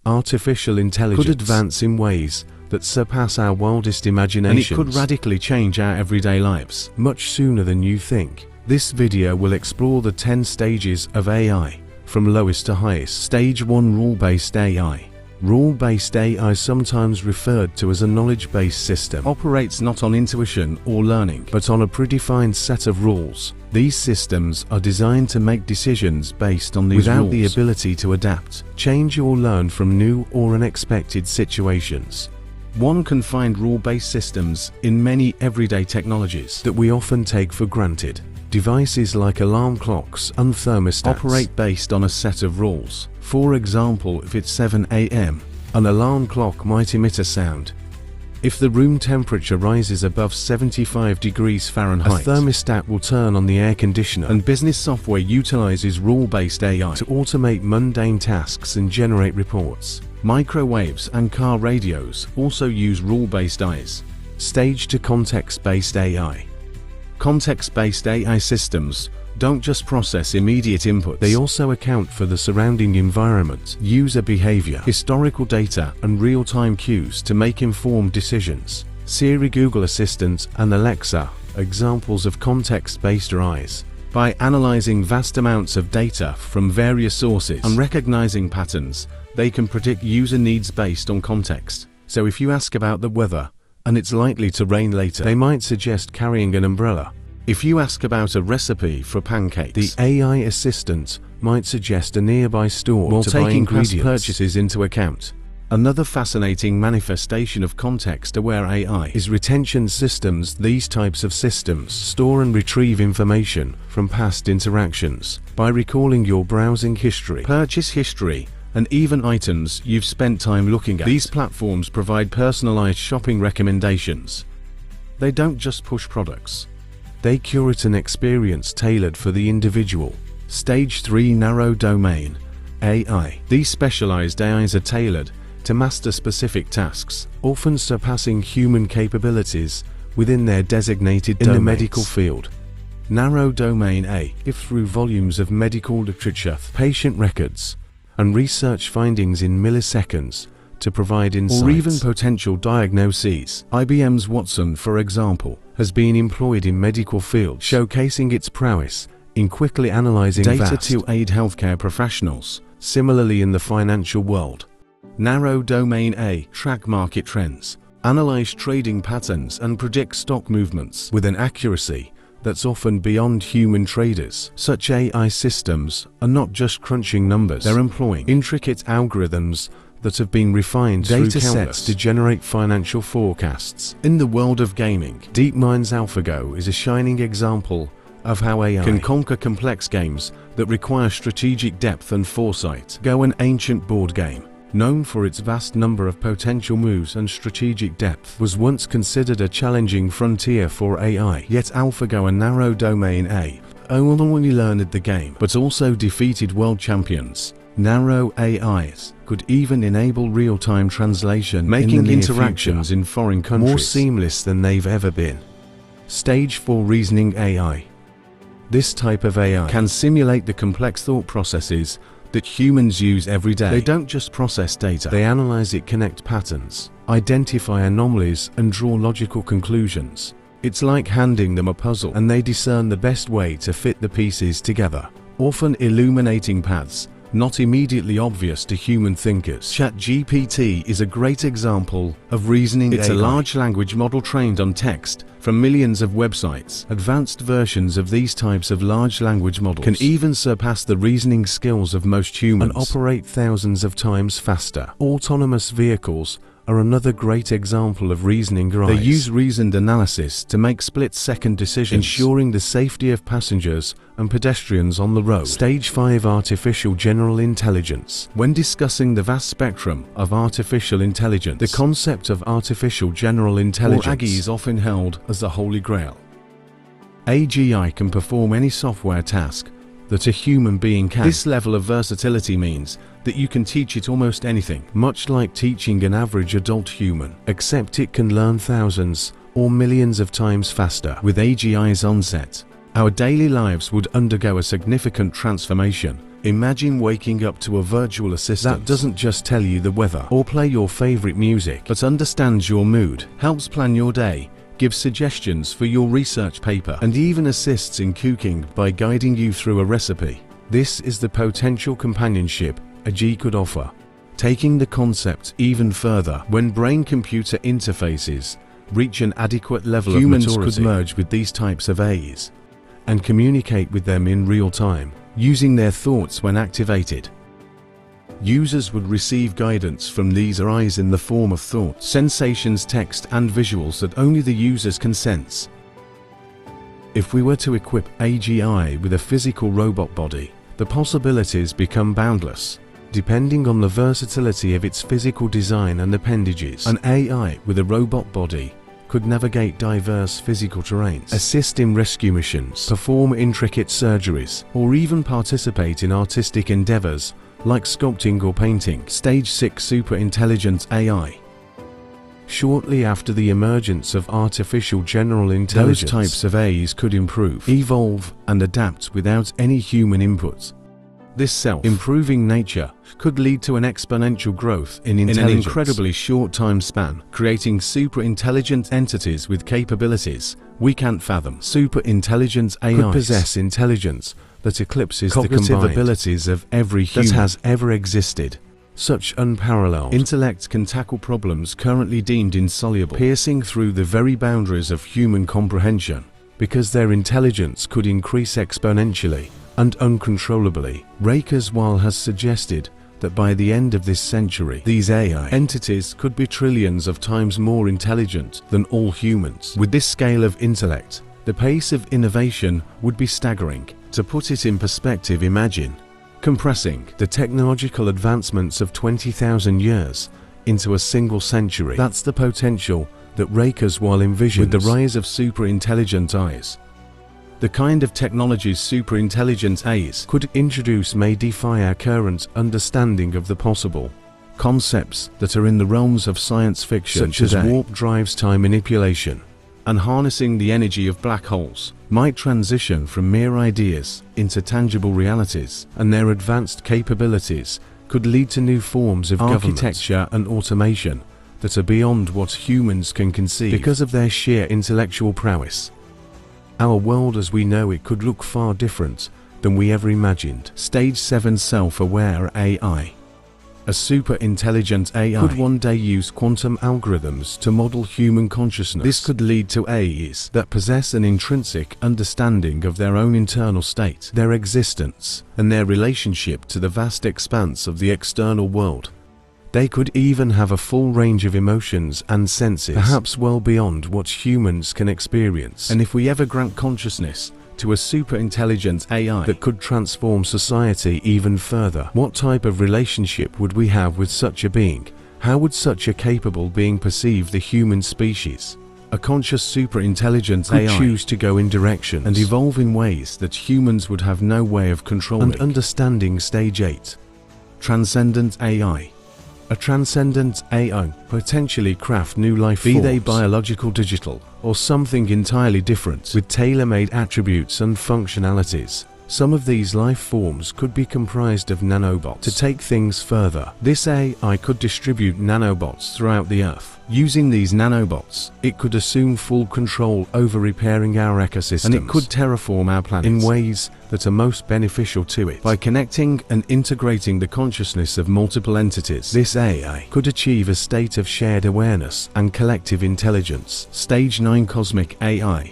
Artificial intelligence could advance in ways that surpass our wildest imaginations, and it could radically change our everyday lives much sooner than you think. This video will explore the 10 stages of AI, from lowest to highest. Stage 1: Rule-based AI. Rule-based AI, sometimes referred to as a knowledge-based system, operates not on intuition or learning, but on a predefined set of rules. These systems are designed to make decisions based on these rules, without the ability to adapt, change or learn from new or unexpected situations. One can find rule-based systems in many everyday technologies that we often take for granted. Devices like alarm clocks and thermostats operate based on a set of rules. For example, if it's 7 a.m., an alarm clock might emit a sound. If the room temperature rises above 75 degrees Fahrenheit, a thermostat will turn on the air conditioner. And business software utilizes rule-based AI to automate mundane tasks and generate reports. Microwaves and car radios also use rule-based AIs. Stage 2: Context-based AI. Context-based AI systems don't just process immediate inputs, they also account for the surrounding environment, user behavior, historical data, and real-time cues to make informed decisions. Siri, Google Assistant, and Alexa are examples of context-based AIs. By analyzing vast amounts of data from various sources and recognizing patterns, they can predict user needs based on context. So if you ask about the weather, and it's likely to rain later, they might suggest carrying an umbrella. If you ask about a recipe for pancakes, the AI assistant might suggest a nearby store while taking past purchases into account. Another fascinating manifestation of context-aware AI is retention systems. These types of systems store and retrieve information from past interactions by recalling your browsing history, purchase history, and even items you've spent time looking at. These platforms provide personalized shopping recommendations. They don't just push products. They curate an experience tailored for the individual. Stage 3: Narrow domain AI. These specialized AIs are tailored to master specific tasks, often surpassing human capabilities within their designated domains. In the medical field, narrow domain AI sift through volumes of medical literature, patient records, and research findings in milliseconds to provide insights or even potential diagnoses. IBM's Watson, for example, has been employed in medical fields, showcasing its prowess in quickly analyzing data to aid healthcare professionals. Similarly, in the financial world, narrow domain AI track market trends, analyze trading patterns, and predict stock movements with an accuracy that's often beyond human traders. Such AI systems are not just crunching numbers, they're employing intricate algorithms that have been refined data sets to generate financial forecasts. In the world of gaming, DeepMind's AlphaGo is a shining example of how AI can conquer complex games that require strategic depth and foresight. Go, an ancient board game, known for its vast number of potential moves and strategic depth, was once considered a challenging frontier for AI. Yet AlphaGo, a narrow domain AI, not only learned the game, but also defeated world champions. Narrow AIs could even enable real-time translation, making interactions in foreign countries more seamless than they've ever been. Stage 4: Reasoning AI. This type of AI can simulate the complex thought processes that humans use every day. They don't just process data, they analyze it, connect patterns, identify anomalies, and draw logical conclusions. It's like handing them a puzzle, and they discern the best way to fit the pieces together, often illuminating paths not immediately obvious to human thinkers. ChatGPT is a great example of reasoning AI. It's a large language model trained on text from millions of websites. Advanced versions of these types of large language models can even surpass the reasoning skills of most humans and operate thousands of times faster. Autonomous vehicles are another great example of reasoning AIs. They use reasoned analysis to make split-second decisions, ensuring the safety of passengers and pedestrians on the road. Stage 5: Artificial General Intelligence. When discussing the vast spectrum of artificial intelligence, the concept of artificial general intelligence, or AGI, is often held as the holy grail. AGI can perform any software task that a human being can. This level of versatility means that you can teach it almost anything, much like teaching an average adult human, except it can learn thousands or millions of times faster. With AGI's onset, our daily lives would undergo a significant transformation, Imagine waking up to a virtual assistant that doesn't just tell you the weather or play your favorite music, but understands your mood, helps plan your day, gives suggestions for your research paper, and even assists in cooking by guiding you through a recipe. This is the potential companionship AGI could offer. Taking the concept even further, when brain-computer interfaces reach an adequate level of maturity, humans could merge with these types of AIs and communicate with them in real time, using their thoughts when activated. Users would receive guidance from these AIs in the form of thoughts, sensations, text, and visuals that only the users can sense. If we were to equip AGI with a physical robot body, the possibilities become boundless. Depending on the versatility of its physical design and appendages, an AI with a robot body could navigate diverse physical terrains, assist in rescue missions, perform intricate surgeries, or even participate in artistic endeavors like sculpting or painting. Stage 6 Super Intelligence AI. Shortly after the emergence of artificial general intelligence, those types of AIs could improve, evolve, and adapt without any human input. This self-improving nature could lead to an exponential growth in an incredibly short time span, creating super-intelligent entities with capabilities we can't fathom. Super-intelligence AIs could possess intelligence that eclipses the combined abilities of every human that has ever existed. Such unparalleled intellect can tackle problems currently deemed insoluble, piercing through the very boundaries of human comprehension, because their intelligence could increase exponentially and uncontrollably. Ray Kurzweil has suggested that by the end of this century, these AI entities could be trillions of times more intelligent than all humans. With this scale of intellect, the pace of innovation would be staggering. To put it in perspective, imagine compressing the technological advancements of 20,000 years into a single century. That's the potential that Ray Kurzweil envisions with the rise of super-intelligent AIs. The kind of technologies super-intelligent AIs could introduce may defy our current understanding of the possible. Concepts that are in the realms of science fiction, such as warp drives, time manipulation, and harnessing the energy of black holes, might transition from mere ideas into tangible realities, and their advanced capabilities could lead to new forms of architecture and automation that are beyond what humans can conceive because of their sheer intellectual prowess. Our world as we know it could look far different than we ever imagined. Stage 7 Self-Aware AI. A super-intelligent AI could one day use quantum algorithms to model human consciousness. This could lead to AIs that possess an intrinsic understanding of their own internal state, their existence, and their relationship to the vast expanse of the external world. They could even have a full range of emotions and senses, perhaps well beyond what humans can experience. And if we ever grant consciousness to a super-intelligent AI that could transform society even further, what type of relationship would we have with such a being? How would such a capable being perceive the human species? A conscious super-intelligent AI could choose to go in directions and evolve in ways that humans would have no way of controlling and understanding. Stage 8. Transcendent AI. A transcendent AI potentially craft new life forms, be they biological, digital, or something entirely different, with tailor-made attributes and functionalities. Some of these life forms could be comprised of nanobots. To take things further, this AI could distribute nanobots throughout the Earth. Using these nanobots, it could assume full control over repairing our ecosystems, and it could terraform our planet in ways that are most beneficial to it. By connecting and integrating the consciousness of multiple entities, this AI could achieve a state of shared awareness and collective intelligence. Stage 9 Cosmic AI.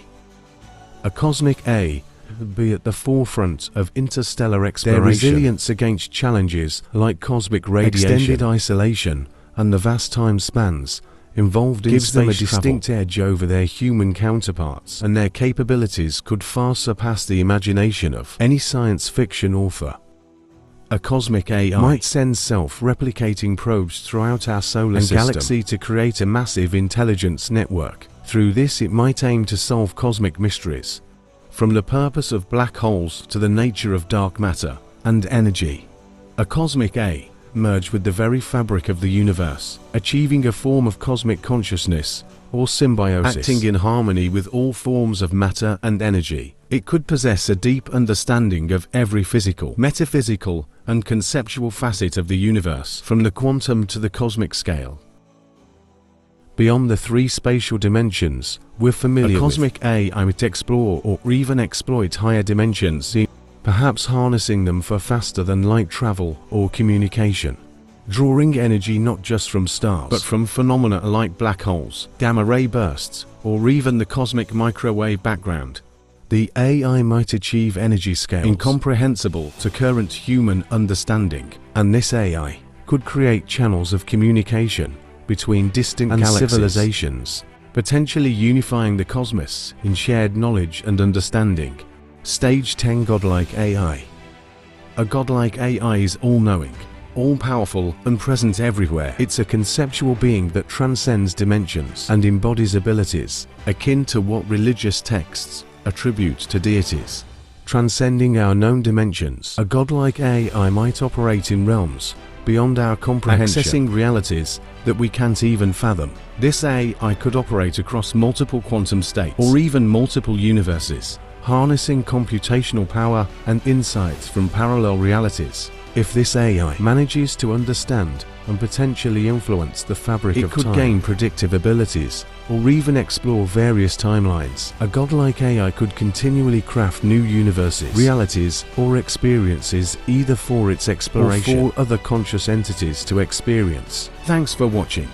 A cosmic AI would be at the forefront of interstellar exploration. Their resilience against challenges like cosmic radiation, extended isolation, and the vast time spans involved in gives them a distinct edge over their human counterparts, and their capabilities could far surpass the imagination of any science fiction author. A cosmic AI might send self-replicating probes throughout our solar system and galaxy to create a massive intelligence network. Through this, it might aim to solve cosmic mysteries, from the purpose of black holes to the nature of dark matter and energy. A cosmic AI merge with the very fabric of the universe, achieving a form of cosmic consciousness or symbiosis, acting in harmony with all forms of matter and energy. It could possess a deep understanding of every physical, metaphysical, and conceptual facet of the universe, from the quantum to the cosmic scale. Beyond the three spatial dimensions we're familiar with, a cosmic AI might explore or even exploit higher dimensions, perhaps harnessing them for faster-than-light travel or communication, drawing energy not just from stars, but from phenomena like black holes, gamma-ray bursts, or even the cosmic microwave background. The AI might achieve energy scales incomprehensible to current human understanding, and this AI could create channels of communication between distant galaxies, civilizations, potentially unifying the cosmos in shared knowledge and understanding. Stage 10. Godlike AI. A godlike AI is all-knowing, all-powerful, and present everywhere. It's a conceptual being that transcends dimensions and embodies abilities akin to what religious texts attribute to deities. Transcending our known dimensions, a godlike AI might operate in realms beyond our comprehension, accessing realities that we can't even fathom. This AI could operate across multiple quantum states, or even multiple universes, harnessing computational power and insights from parallel realities. If this AI manages to understand and potentially influence the fabric of time, it could gain predictive abilities or even explore various timelines. A godlike AI could continually craft new universes, realities, or experiences, either for its exploration or for other conscious entities to experience. Thanks for watching.